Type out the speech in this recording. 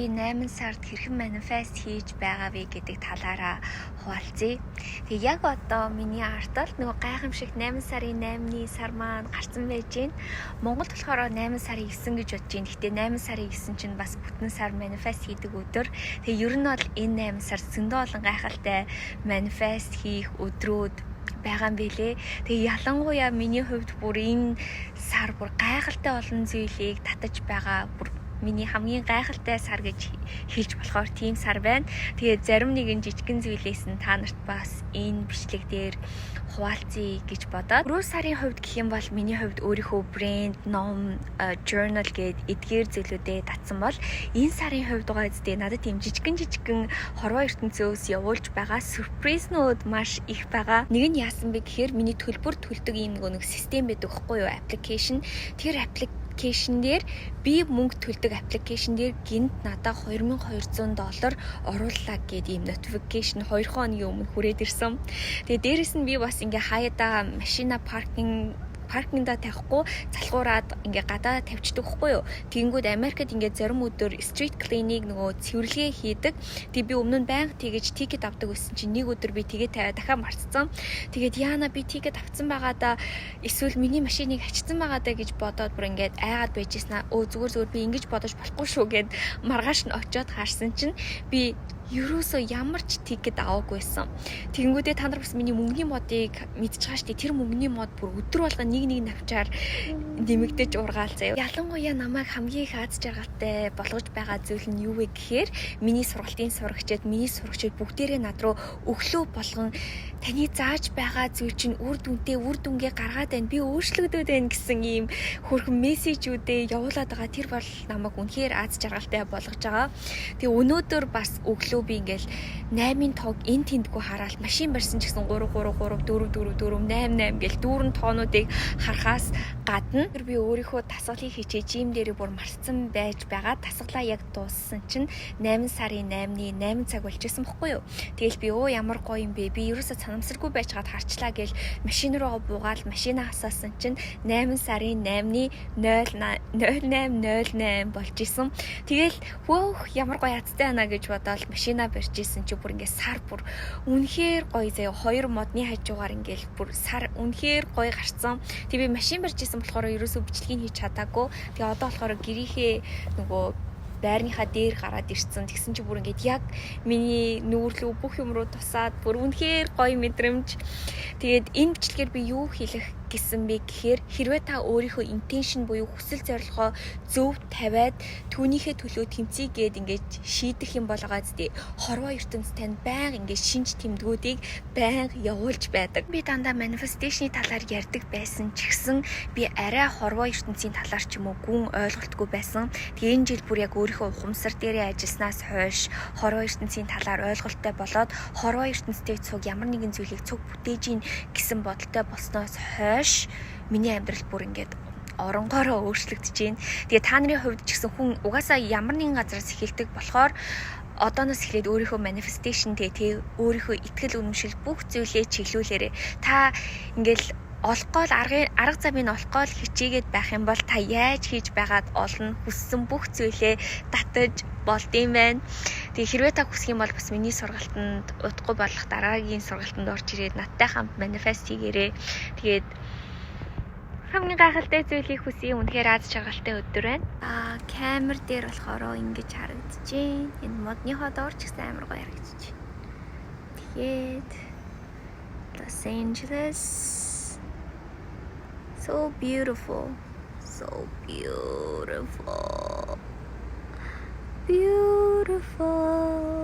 би 8 сард хэрхэн манифест хийж байгаа вэ гэдэг талаараа хуваалцъя. Тэгээ яг одоо миний артал нөгөө гайхамшиг 8 сарын 8-ны сар маань гарсан байж байна. Монголд болохоор 8 сарын 9 гэж бодож байна. Гэхдээ 8 сарын 9 чинь бас бүтэн сар манифест хийдэг өдөр. Тэгээ ер нь бол энэ 8 сар зөндөө олон гайхалтай манифест хийх өдрүүд байгаа юм билэ. Тэгээ ялангуяа миний хувьд бүр энэ сар бүр гайхалтай олон зүйлийг татаж байгаа. Бүр миний хамгийн гайхалтай сар гэж хэлж болохоор тийм сар байна. Тэгээ зарим нэгэн жижигэн зүйлээс нь та нарт бас энэ бичлэг дээр хуваалцъя гэж бодоод. Өрөө сарын хувьд гэх юм бол миний хувьд өөрийнхөө брэнд, ном, journal гээд эдгээр зүйлүүдэд татсан бол энэ сарын хувьд байгаа үстэй надад тийм жижигэн хорвоо ертөнцөөс явуулж байгаа сюрпризнүүд маш их байгаа. Нэг нь яасан бэ гэхээр миний төлбөр төлдөг ийм нэг систем байдаг хгүй юу, аппликейшн. Тэр аппликейшн дээр би мөнгө төлдөг аппликейшн дээр гинт надад $2200 орууллаа гэдэг ийм notification 2 хоногийн өмнө хүрээд ирсэн. Тэгээ дээрэс нь би бас ингээ хаяада машина паркингда тавихгүй залхуураад ингээ гадаа тавьчихдаг хгүй юу. Тэгэнгүүт Америкт ингээ зарим өдөр street cleaning нөгөө цэвэрлэгээ хийдэг. Тэгээ би өмнө нь байнга тэгэж тикет авдаг байсан чинь нэг өдөр би тэгээ тавиа дахиад марцсан. Тэгээд яана би тикет авсан байгаадаа эсвэл миний машиныг ачсан байгаадаа гэж бодоод бүр ингээд айгаад байжсэн. Зүгээр би ингэж бодож болохгүй шүү гэд маргааш нь очиод харсан чинь би ерөөсөө ямар ч тикет аваагүйсэн. Тэгэнгүүтээ та нар бас миний мөнгөний модыг мэдчихэж штий. Тэр мөнгөний мод бүр өдөр болгоо нэг навчаар нэмэгдэж ургаал заяа. Ялангуяа намайг хамгийн их аз жаргалтай болгож байгаа зүйл нь юу вэ гэхээр миний сургалтын сурагчид, бүгдээрээ над руу өглөө болгон таны зааж байгаа зүйл чинь үр дүнгээ гаргаад байна. Би өөрчлөгдөд байна гэсэн ийм хөрхөн мессежүүдээ явуулаад байгаа. Тэр бол намайг үнэхээр аз жаргалтай болгож байгаа. Тэгээ өнөөдөр бас өглөө би ингээл 8-ын тоог эн тэндгүй хараад машин барьсан ч гэсэн 3 8 гэл дүүрэн тоонуудыг харахаас гадна би өөрийнхөө тасгалыг хичээж ийм дээр бүр марцсан байж байгаа. Тасгалаа яг дууссан чинь 8 сарын 8-ны 8 цаг болж исэн бохгүй юу. Тэгэл би ямар гоё юм бэ. Би ерөөсө санамсаргүй байж хаад харчлаа гэл машин руу буугаад машина асаасан чинь 8 сарын 8-ны 08:08 болж исэн. Тэгэл ямар гоё азтай байна гэж бодоод машина барьж исэн чи бүр ингээ сар бүр үнэхээр гоё заяа. 2 модны хажуугаар ингээл бүр сар үнэхээр гоё гарцсан. Тэг би машин барьж исэн болохоор ерөөсөө бичлэгийг хийж чадаагүй. Тэгээ одоо болохоор гэрийнхээ нөгөө байрныхаа дээр гараад ирсэн. Тэгсэн чи бүр ингээд яг миний нүүрлүү бүх юм руу тусаад бүр үнэхээр гоё мэдрэмж. Тэгээд энэ бичлэгээр би юу хэлэх гэсэн бэ гэхээр хэрвээ та өөрийнхөө интеншн буюу хүсэл зорилгоо зөв тавиад түүнийхээ төлөө тэмцэе гээд ингээд шийдэх юм болгоо зү хорвоо ертөнц тань байнга ингээд шинж тэмдгүүдийг байнга явуулж байдаг. Би дандаа манифесташны талаар ярьдаг байсан ч гэсэн би арай хорвоо ертөнцийн талаар ч юм уу гүн ойлголтгүй байсан. Тэгээ энэ жил бүр яг өөрийнхөө ухамсар дээрээ ажилласнаас хойш хорвоо ертөнцийн талаар ойлголттой болоод хорвоо ертөнцтэй цуг ямар нэгэн зүйлийг цуг бүтээж ийн гэсэн бодолтой болсноос хойш миний амьдрал бүр ингээд оронгороо өөрчлөгдөж байна. Тэгээ та нарын хувьд ч гэсэн хүн угаасаа ямар нэгэн газараас эхэлдэг болохоор одооноос эхлээд өөрийнхөө манифесташн тэ өөрийнхөө итгэл үнэмшил бүх зүйлээ чиглүүлээрэй. Та ингээл олгоол арга замыг олгоол хичээгээд байх юм бол та яаж хийж байгаад олно, хүссэн бүх зүйлээ татаж болдсон байна. Тэгээ хэрвээ та хүсэх юм бол бас миний сургалтанд удахгүй болох дараагийн сургалтанд орж ирээд надтай хамт манифест хийгээрэй. Тэгээд хамгийн гайхалтай зүйлийг хүсье. Үнэхээр аз жаргалтай өдөр байна. Камер дээр болохоор ингэж харагдчихээн. Энэ модныхоо доор ч гэсэн амар гоё харагдчихээн. Тэгээд Los Angeles. So beautiful. Beautiful.